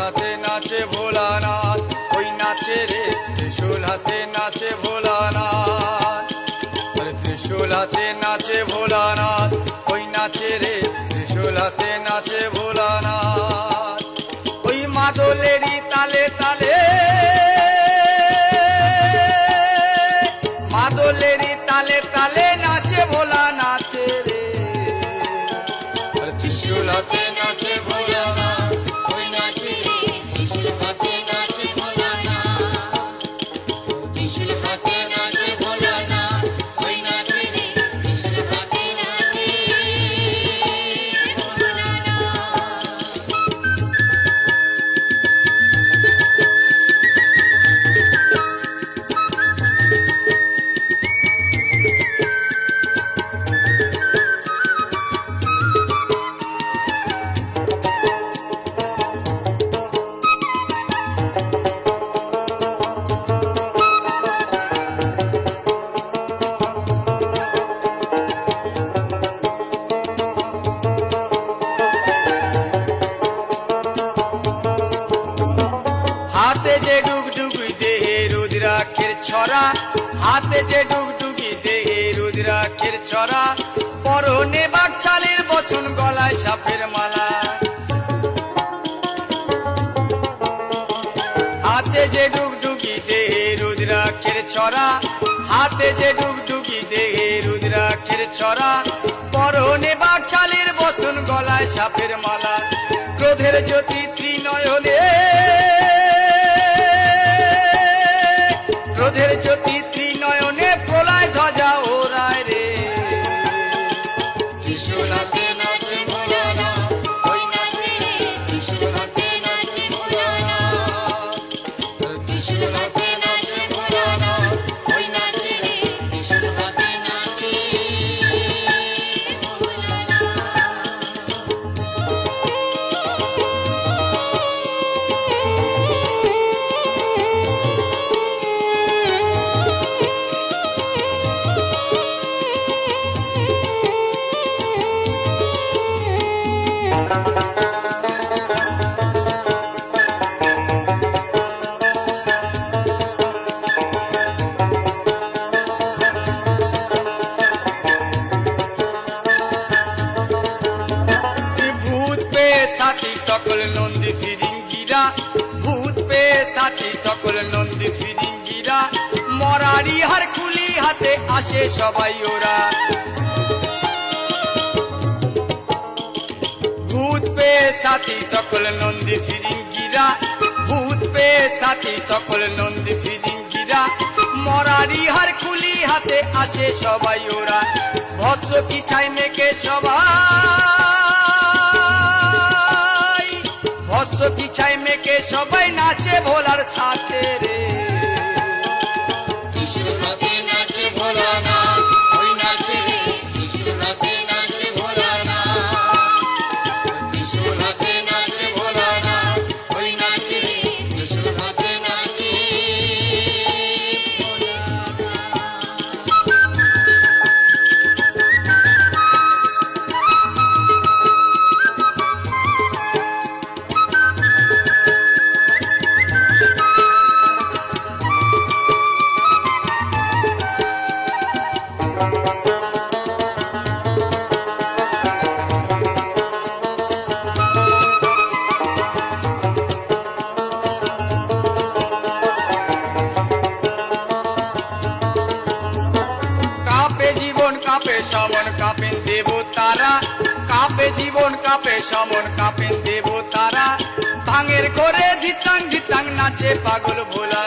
হাতে নাচে ভোলানাথ, ওই নাচে রে ত্রিশূল হাতে নাচে ভোলানাথ। আরে ত্রিশূল হাতে নাচে ভোলানাথ, ওই নাচে রে ত্রিশূল হাতে নাচে ভোলানাথ। ওই মাদলেরই তালে তালে, মাদলেরই তালে তালে নাচে ভোলা নাচে রে। আরে ত্রিশূল হাতে নাচে ভোলানাথ, ওই নাচে রে ত্রিশূল হাতে নাচে ভোলানাথ। ত্রিশূল হাতে নাচে ভোলানাথ, ওই নাচে রে ত্রিশূল হাতে নাচে ভোলানাথ। হাতে যে ডুগডুগি দেহে রুদ্রাক্ষের ছড়া, হাতে যে ডুগডুগি দেহে রুদ্রাক্ষের ছড়া, পরনে বাকছালের বচন গলায় সাপের মালা। হাতে যে ডুগডুগি দেহে রুদ্রাক্ষের ছড়া, হাতে যে ডুগডুগি দেহে রুদ্রাক্ষের ছড়া, পরনে বাকছালের বচন গলায় সাপের মালা। ক্রোধের জ্যোতি ত্রিনয়নে, ক্রোধের জ্যোতি ত্রিনয়নে প্রলয় ধ্বজা ওরায় রে। ত্রিশূল হাতে নাচে ভোলানাথ, ওই নাচে রে ত্রিশূল হাতে নাচে ভোলানাথ। ত্রিশূল হাতে নাচে ভোলানাথ, ওই নাচে রে ত্রিশূল হাতে নাচে ভূত পেয়ে সাথী সকল নন্দী ফিরিঙ্গিরা, ভূত পেয়ে সাথী সকল নন্দী ফিরিঙ্গিরা, মরারি হার খুলি হাতে আসে সবাই ওরা। ভূত পেয়ে সাথী সকল নন্দী ফিরিঙ্গিরা, ভূত পেয়ে সাথী সকল নন্দী ফিরিঙ্গিরা, মরারি হার খুলি হাতে আসে সবাই ওরা। ভস্য পিছাই মেকে সবাই, ভস্য পিছাই মেকে সবাই নাচে ভোলার সাথে রে। ত্রিশূল হাতে নাচে ভোলানাথ, ওই নাচে রে ত্রিশূল হাতে নাচে ভোলানাথ। ত্রিশূল হাতে নাচে ভোলানাথ, ওই নাচে রে ত্রিশূল হাতে নাচে কাঁপে জীবন কাঁপে সমন কাঁপেন দেবতারা, কাঁপে জীবন কাঁপে সমন কাঁপেন দেবতারা, ভাঙের করে ধিতাং ধিতাং নাচে পাগল ভোলা।